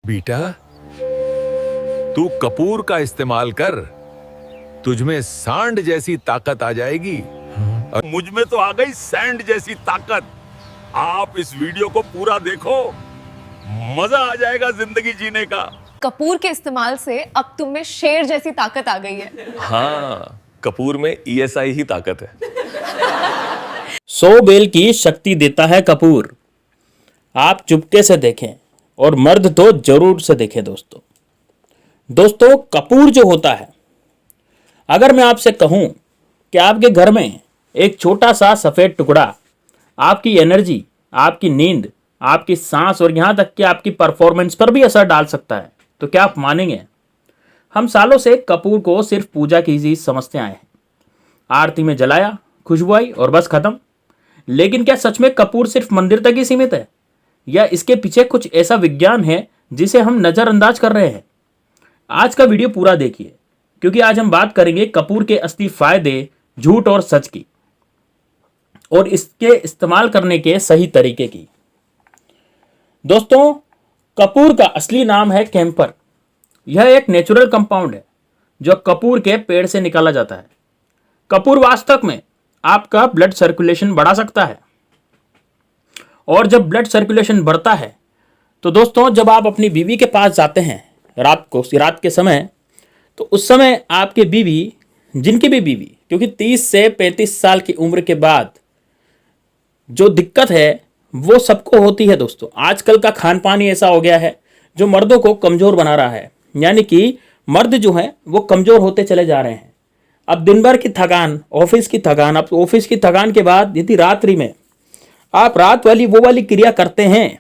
बेटा, तू कपूर का इस्तेमाल कर, तुझमें सांड जैसी ताकत आ जाएगी। और मुझ में तो आ गई सैंड जैसी ताकत। आप इस वीडियो को पूरा देखो, मजा आ जाएगा जिंदगी जीने का। कपूर के इस्तेमाल से अब तुम में शेर जैसी ताकत आ गई है। हाँ, कपूर में ESI ही ताकत है। 100 बैल की शक्ति देता है कपूर। आप चुपके से देखें और मर्द तो जरूर से देखें दोस्तों कपूर जो होता है, अगर मैं आपसे कहूं कि आपके घर में एक छोटा सा सफेद टुकड़ा आपकी एनर्जी, आपकी नींद, आपकी सांस और यहां तक कि आपकी परफॉर्मेंस पर भी असर डाल सकता है, तो क्या आप मानेंगे? हम सालों से कपूर को सिर्फ पूजा की चीज समझते आए हैं। आरती में जलाया, खुशबू आई और बस खत्म। लेकिन क्या सच में कपूर सिर्फ मंदिर तक ही सीमित है, या इसके पीछे कुछ ऐसा विज्ञान है जिसे हम नजरअंदाज कर रहे हैं? आज का वीडियो पूरा देखिए, क्योंकि आज हम बात करेंगे कपूर के असली फायदे, झूठ और सच की, और इसके इस्तेमाल करने के सही तरीके की। दोस्तों, कपूर का असली नाम है कैम्फर। यह एक नेचुरल कंपाउंड है जो कपूर के पेड़ से निकाला जाता है। कपूर वास्तव में आपका ब्लड सर्कुलेशन बढ़ा सकता है, और जब ब्लड सर्कुलेशन बढ़ता है तो दोस्तों, जब आप अपनी बीवी के पास जाते हैं रात के समय, तो उस समय आपके बीवी, जिनकी भी बीवी, क्योंकि 30 से 35 साल की उम्र के बाद जो दिक्कत है वो सबको होती है दोस्तों। आजकल का खान पान ही ऐसा हो गया है जो मर्दों को कमज़ोर बना रहा है, यानी कि मर्द जो हैं वो कमज़ोर होते चले जा रहे हैं। अब दिन भर की थकान, ऑफिस की थकान, अब ऑफिस की थकान के बाद यदि रात्रि में आप रात वाली वो वाली क्रिया करते हैं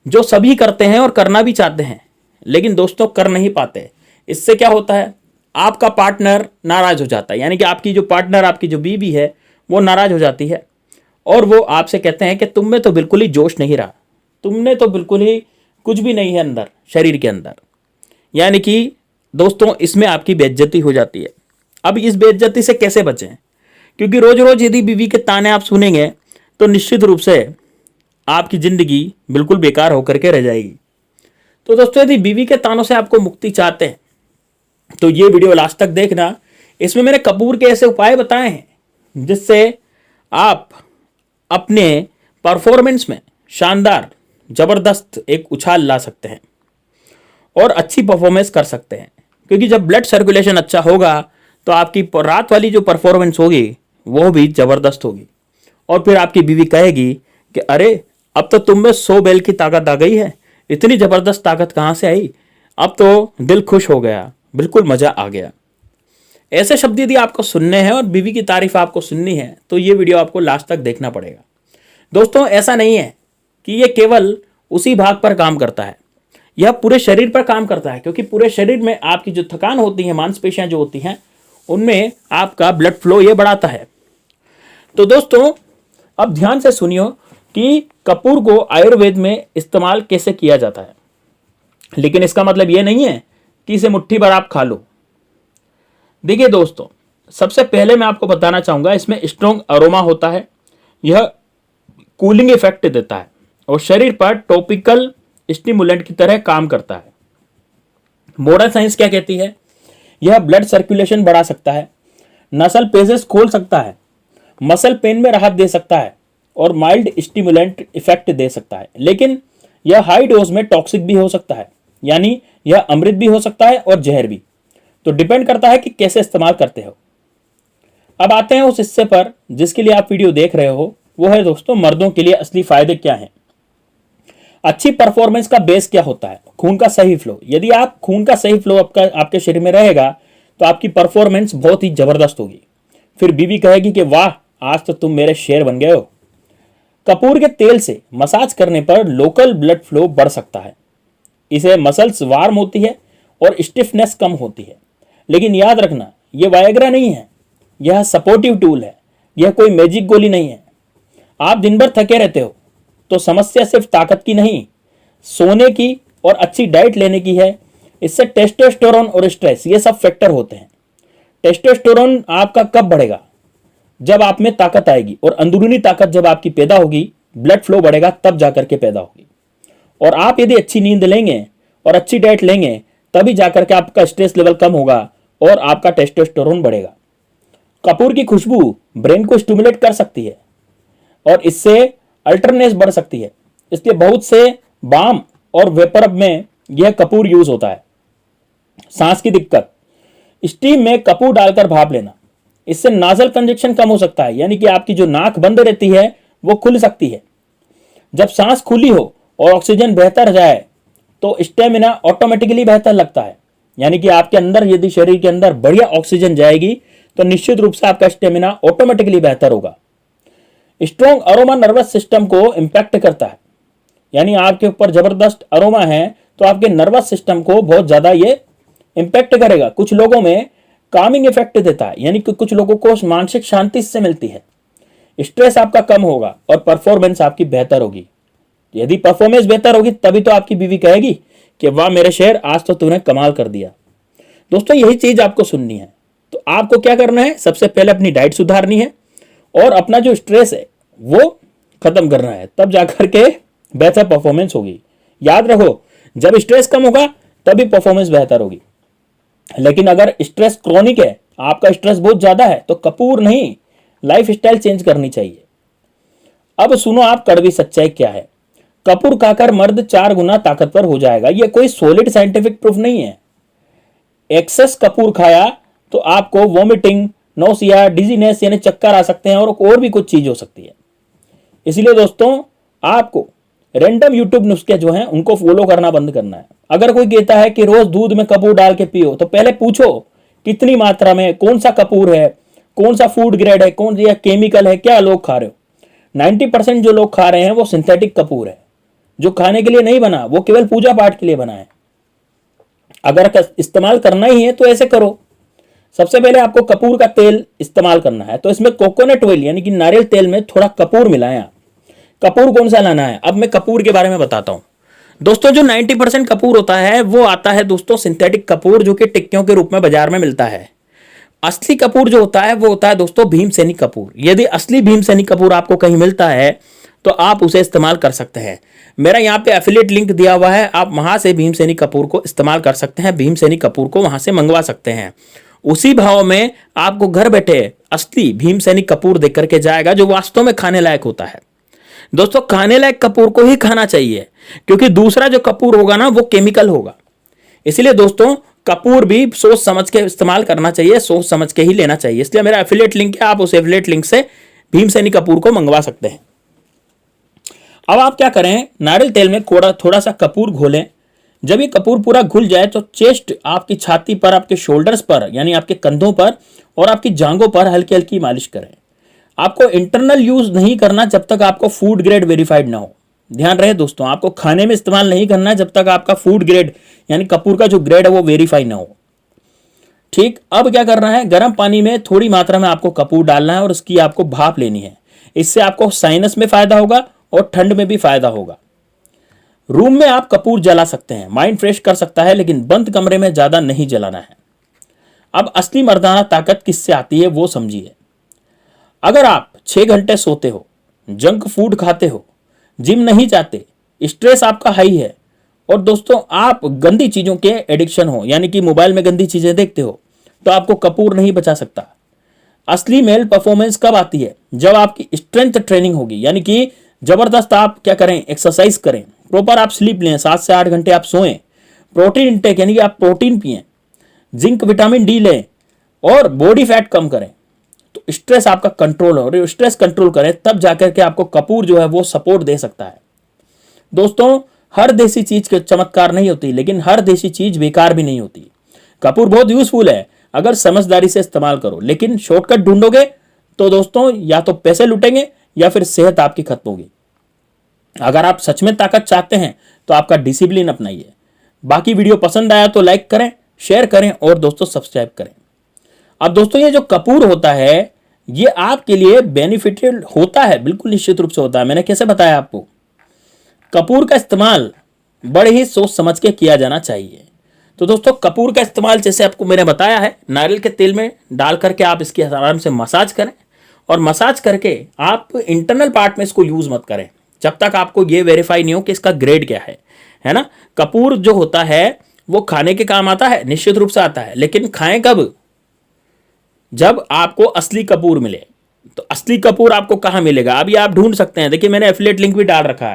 जो सभी करते हैं और करना भी चाहते हैं, लेकिन दोस्तों कर नहीं पाते, इससे क्या होता है? आपका पार्टनर नाराज हो जाता है, यानी कि आपकी जो पार्टनर, आपकी जो बीवी है वो नाराज हो जाती है, और वो आपसे कहते हैं कि तुम में तो बिल्कुल ही जोश नहीं रहा, तुमने तो बिल्कुल ही कुछ भी नहीं है अंदर, शरीर के अंदर। यानी कि दोस्तों, इसमें आपकी बेइज्जती हो जाती है। अब इस बेइज्जती से कैसे बचें? क्योंकि रोज रोज यदि बीवी के ताने आप सुनेंगे तो निश्चित रूप से आपकी ज़िंदगी बिल्कुल बेकार होकर के रह जाएगी। तो दोस्तों, यदि बीवी के तानों से आपको मुक्ति चाहते हैं तो ये वीडियो लास्ट तक देखना। इसमें मैंने कपूर के ऐसे उपाय बताए हैं जिससे आप अपने परफॉर्मेंस में शानदार, ज़बरदस्त एक उछाल ला सकते हैं और अच्छी परफॉर्मेंस कर सकते हैं। क्योंकि जब ब्लड सर्कुलेशन अच्छा होगा तो आपकी रात वाली जो परफॉर्मेंस होगी वो भी ज़बरदस्त होगी, और फिर आपकी बीवी कहेगी कि अरे, अब तो तुम में 100 बैल की ताकत आ गई है, इतनी ज़बरदस्त ताकत कहाँ से आई? अब तो दिल खुश हो गया, बिल्कुल मज़ा आ गया। ऐसे शब्द यदि आपको सुनने हैं और बीवी की तारीफ आपको सुननी है तो ये वीडियो आपको लास्ट तक देखना पड़ेगा। दोस्तों, ऐसा नहीं है कि ये केवल उसी भाग पर काम करता है, यह पूरे शरीर पर काम करता है, क्योंकि पूरे शरीर में आपकी जो थकान होती है, मांसपेशियां जो होती हैं, उनमें आपका ब्लड फ्लो ये बढ़ाता है। तो दोस्तों, अब ध्यान से सुनियो कि कपूर को आयुर्वेद में इस्तेमाल कैसे किया जाता है। लेकिन इसका मतलब ये नहीं है कि इसे मुट्ठी भर आप खा लो। देखिए दोस्तों, सबसे पहले मैं आपको बताना चाहूंगा, इसमें स्ट्रॉन्ग अरोमा होता है, यह कूलिंग इफेक्ट देता है और शरीर पर टॉपिकल स्टिमुलेंट की तरह काम करता है। मॉडर्न साइंस क्या कहती है? यह ब्लड सर्कुलेशन बढ़ा सकता है, नसल पेजेस खोल सकता है, मसल पेन में राहत दे सकता है और माइल्ड स्टिमुलेंट इफेक्ट दे सकता है। लेकिन यह हाई डोज में टॉक्सिक भी हो सकता है, यानी यह अमृत भी हो सकता है और जहर भी। तो डिपेंड करता है कि कैसे इस्तेमाल करते हो। अब आते हैं उस हिस्से पर जिसके लिए आप वीडियो देख रहे हो, वो है दोस्तों मर्दों के लिए असली फायदे क्या हैं। अच्छी परफॉर्मेंस का बेस क्या होता है? खून का सही फ्लो। यदि आप खून का सही फ्लो आपके शरीर में रहेगा तो आपकी परफॉर्मेंस बहुत ही जबरदस्त होगी। फिर बीवी कहेगी कि वाह, आज तो तुम मेरे शेर बन गए हो। कपूर के तेल से मसाज करने पर लोकल ब्लड फ्लो बढ़ सकता है, इसे मसल्स वार्म होती है और स्टिफनेस कम होती है। लेकिन याद रखना, यह वायग्रा नहीं है, यह सपोर्टिव टूल है, यह कोई मैजिक गोली नहीं है। आप दिन भर थके रहते हो तो समस्या सिर्फ ताकत की नहीं, सोने की और अच्छी डाइट लेने की है। इससे टेस्टोस्टेरोन और स्ट्रेस, ये सब फैक्टर होते हैं। टेस्टोस्टेरोन आपका कब बढ़ेगा? जब आप में ताकत आएगी, और अंदरूनी ताकत जब आपकी पैदा होगी, ब्लड फ्लो बढ़ेगा, तब जाकर के पैदा होगी। और आप यदि अच्छी नींद लेंगे और अच्छी डाइट लेंगे तभी जाकर के आपका स्ट्रेस लेवल कम होगा और आपका टेस्टोस्टेरोन बढ़ेगा। कपूर की खुशबू ब्रेन को स्टिमुलेट कर सकती है और इससे अल्टरनेस बढ़ सकती है, इसलिए बहुत से बाम और वेपरअप में यह कपूर यूज होता है। सांस की दिक्कत, स्टीम में कपूर डालकर भाप लेना, इससे नाजल कंजेक्शन कम हो सकता है, यानी कि आपकी जो नाक बंद रहती है वो खुल सकती है। जब सांस खुली हो और ऑक्सीजन बेहतर जाए तो स्टेमिना ऑटोमेटिकली बेहतर लगता है, यानी कि आपके अंदर यदि शरीर के अंदर बढ़िया ऑक्सीजन जाएगी तो निश्चित रूप से आपका स्टेमिना ऑटोमेटिकली बेहतर होगा। स्ट्रॉन्ग अरोमा नर्वस सिस्टम को इंपैक्ट करता है, यानी आपके ऊपर जबरदस्त अरोमा है तो आपके नर्वस सिस्टम को बहुत ज्यादा ये इंपैक्ट करेगा। कुछ लोगों में कामिंग इफेक्ट देता है, यानी कि कुछ लोगों को मानसिक शांति इससे मिलती है। स्ट्रेस आपका कम होगा और परफॉर्मेंस आपकी बेहतर होगी। यदि परफॉर्मेंस बेहतर होगी तभी तो आपकी बीवी कहेगी कि वाह मेरे शेर, आज तो तूने कमाल कर दिया। दोस्तों यही चीज आपको सुननी है। तो आपको क्या करना है, सबसे पहले अपनी डाइट सुधारनी है और अपना जो स्ट्रेस है वो खत्म करना है, तब जाकर के बेहतर परफॉर्मेंस होगी। याद रखो, जब स्ट्रेस कम होगा तभी परफॉर्मेंस बेहतर होगी। लेकिन अगर स्ट्रेस क्रॉनिक है, आपका स्ट्रेस बहुत ज्यादा है, तो कपूर नहीं, लाइफ स्टाइल चेंज करनी चाहिए। अब सुनो आप कड़वी सच्चाई क्या है। कपूर खाकर मर्द 4 गुना ताकतवर हो जाएगा, यह कोई सॉलिड साइंटिफिक प्रूफ नहीं है। एक्सेस कपूर खाया तो आपको वॉमिटिंग, नौसिया, डिजीनेस यानी चक्कर आ सकते हैं और भी कुछ चीज हो सकती है। इसलिए दोस्तों आपको रैंडम यूट्यूब नुस्खे जो हैं उनको फॉलो करना बंद करना है। अगर कोई कहता है कि रोज दूध में कपूर डाल के पियो, तो पहले पूछो कितनी मात्रा में, कौन सा कपूर है, कौन सा फूड ग्रेड है, कौन सा केमिकल है, क्या लोग खा रहे हो। 90% जो लोग खा रहे हैं वो सिंथेटिक कपूर है, जो खाने के लिए नहीं बना, वो केवल पूजा पाठ के लिए बना है। अगर इस्तेमाल करना ही है तो ऐसे करो, सबसे पहले आपको कपूर का तेल इस्तेमाल करना है, तो इसमें कोकोनट ऑयल यानी कि नारियल तेल में थोड़ा कपूर मिलाएं आप। कपूर कौन सा लाना है, अब मैं कपूर के बारे में बताता हूं। दोस्तों जो 90% कपूर होता है वो आता है दोस्तों सिंथेटिक कपूर, जो कि टिक्कियों के रूप में बाजार में मिलता है। असली कपूर जो होता है वो होता है दोस्तों भीमसेनी कपूर। यदि असली भीमसेनी कपूर आपको कहीं मिलता है तो आप उसे इस्तेमाल कर सकते हैं। मेरा यहाँ पे एफिलिएट लिंक दिया हुआ है, आप वहां से भीमसेनी कपूर को इस्तेमाल कर सकते हैं, भीमसेनी कपूर को वहां से मंगवा सकते हैं। उसी भाव में आपको घर बैठे असली भीमसेनी कपूर दे करके जाएगा, जो वास्तव में खाने लायक होता है। दोस्तों खाने लायक कपूर को ही खाना चाहिए, क्योंकि दूसरा जो कपूर होगा ना वो केमिकल होगा। इसलिए दोस्तों कपूर भी सोच समझ के इस्तेमाल करना चाहिए, सोच समझ के ही लेना चाहिए। इसलिए मेरा एफिलिएट लिंक है, आप उस एफिलिएट लिंक से भीमसेनी कपूर को मंगवा सकते हैं। अब आप क्या करें, नारियल तेल में थोड़ा सा कपूर घोलें। जब ये कपूर पूरा घुल जाए तो चेस्ट, आपकी छाती पर, आपके शोल्डर्स पर यानी आपके कंधों पर और आपकी जांघों पर हल्की हल्की मालिश करें। आपको इंटरनल यूज नहीं करना जब तक आपको फूड ग्रेड वेरीफाइड ना हो। ध्यान रहे दोस्तों, आपको खाने में इस्तेमाल नहीं करना है जब तक आपका फूड ग्रेड यानी कपूर का जो ग्रेड है वो वेरीफाई ना हो। ठीक, अब क्या करना है, गर्म पानी में थोड़ी मात्रा में आपको कपूर डालना है और उसकी आपको भाप लेनी है। इससे आपको साइनस में फायदा होगा और ठंड में भी फायदा होगा। रूम में आप कपूर जला सकते हैं, माइंड फ्रेश कर सकता है, लेकिन बंद कमरे में ज्यादा नहीं जलाना है। अब असली मर्दाना ताकत किससे आती है वो समझिए। अगर आप 6 घंटे सोते हो, जंक फूड खाते हो, जिम नहीं जाते, स्ट्रेस आपका हाई है और दोस्तों आप गंदी चीजों के एडिक्शन हो, यानी कि मोबाइल में गंदी चीजें देखते हो, तो आपको कपूर नहीं बचा सकता। असली मेल परफॉर्मेंस कब आती है, जब आपकी स्ट्रेंथ ट्रेनिंग होगी, यानी कि जबरदस्त आप क्या करें, एक्सरसाइज करें, प्रॉपर आप स्लीप लें, 7 से 8 घंटे आप सोएं, प्रोटीन इंटेक यानी कि आप प्रोटीन पिएं, जिंक विटामिन डी लें और बॉडी फैट कम करें, तो स्ट्रेस आपका कंट्रोल हो। और स्ट्रेस कंट्रोल करें तब जाकर के आपको कपूर जो है वो सपोर्ट दे सकता है। दोस्तों हर देसी चीज के चमत्कार नहीं होती, लेकिन हर देसी चीज बेकार भी नहीं होती। कपूर बहुत यूजफुल है अगर समझदारी से इस्तेमाल करो, लेकिन शॉर्टकट ढूंढोगे तो दोस्तों या तो पैसे लुटेंगे या फिर सेहत आपकी खत्म होगी। अगर आप सच में ताकत चाहते हैं तो आपका डिसिप्लिन अपनाइए। बाकी वीडियो पसंद आया तो लाइक करें, शेयर करें और दोस्तों सब्सक्राइब करें। अब दोस्तों ये जो कपूर होता है ये आपके लिए बेनिफिशियल होता है, बिल्कुल निश्चित रूप से होता है। मैंने कैसे बताया आपको, कपूर का इस्तेमाल बड़े ही सोच समझ के किया जाना चाहिए। तो दोस्तों कपूर का इस्तेमाल जैसे आपको मैंने बताया है, नारियल के तेल में डाल करके आप इसकी आराम से मसाज करें और मसाज करके आप इंटरनल पार्ट में इसको यूज मत करें जब तक आपको ये वेरीफाई नहीं हो कि इसका ग्रेड क्या है। है ना। कपूर जो होता है वो खाने के काम आता है, निश्चित रूप से आता है, लेकिन खाएं कब? जब आपको असली कपूर मिले। तो असली कपूर आपको कहां मिलेगा? अभी आप ढूंढ सकते हैं, देखिए मैंने एफिलिएट लिंक भी डाल रखा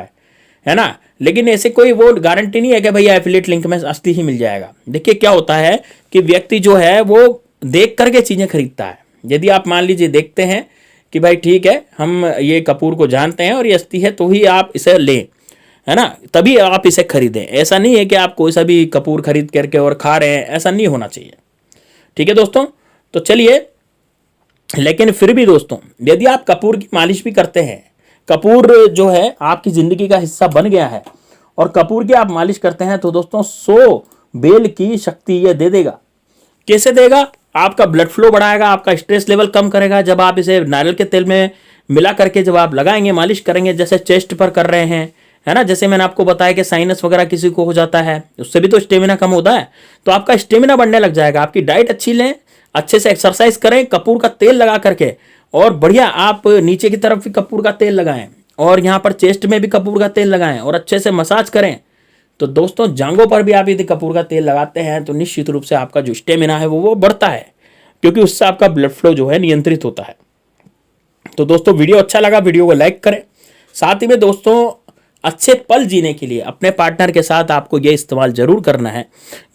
है ना। लेकिन ऐसे कोई वो गारंटी नहीं है कि भैया एफिलिएट लिंक में असली ही मिल जाएगा। देखिए क्या होता है कि व्यक्ति जो है वो देख करके चीजें खरीदता है। यदि आप मान लीजिए देखते हैं कि भाई ठीक है, हम ये कपूर को जानते हैं और ये असली है, तो ही आप इसे लें, है ना, तभी आप इसे खरीदें। ऐसा नहीं है कि आप कोई सा भी कपूर खरीद करके और खा रहे हैं, ऐसा नहीं होना चाहिए। ठीक है दोस्तों, तो चलिए, लेकिन फिर भी दोस्तों, यदि आप कपूर की मालिश भी करते हैं, कपूर जो है आपकी जिंदगी का हिस्सा बन गया है और कपूर की आप मालिश करते हैं, तो दोस्तों 100 बेल की शक्ति ये दे देगा। कैसे देगा? आपका ब्लड फ्लो बढ़ाएगा, आपका स्ट्रेस लेवल कम करेगा। जब आप इसे नारियल के तेल में मिला करके जब आप लगाएंगे, मालिश करेंगे, जैसे चेस्ट पर कर रहे हैं, है ना, जैसे मैंने आपको बताया कि साइनस वगैरह किसी को हो जाता है, उससे भी तो स्टेमिना कम होता है, तो आपका स्टेमिना बढ़ने लग जाएगा। आपकी डाइट अच्छी लें, अच्छे से एक्सरसाइज करें, कपूर का तेल लगा करके, और बढ़िया आप नीचे की तरफ भी कपूर का तेल लगाएं और यहाँ पर चेस्ट में भी कपूर का तेल लगाएं और अच्छे से मसाज करें। तो दोस्तों जांघों पर भी आप यदि कपूर का तेल लगाते हैं तो निश्चित रूप से आपका जो स्टेमिना है वो बढ़ता है, क्योंकि उससे आपका ब्लड फ्लो जो है नियंत्रित होता है। तो दोस्तों वीडियो अच्छा लगा, वीडियो को लाइक करें। साथ ही में दोस्तों अच्छे पल जीने के लिए अपने पार्टनर के साथ आपको ये इस्तेमाल जरूर करना है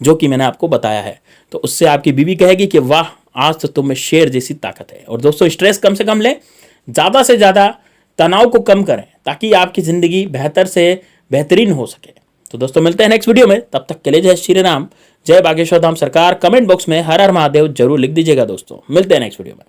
जो कि मैंने आपको बताया है। तो उससे आपकी बीवी कहेगी कि वाह, आज तो तुम में शेर जैसी ताकत है। और दोस्तों स्ट्रेस कम से कम लें, ज़्यादा से ज़्यादा तनाव को कम करें, ताकि आपकी ज़िंदगी बेहतर से बेहतरीन हो सके। तो दोस्तों मिलते हैं नेक्स्ट वीडियो में, तब तक के लिए जय श्री राम, जय बागेश्वर धाम सरकार। कमेंट बॉक्स में हर हर महादेव जरूर लिख दीजिएगा दोस्तों। मिलते हैं नेक्स्ट वीडियो में।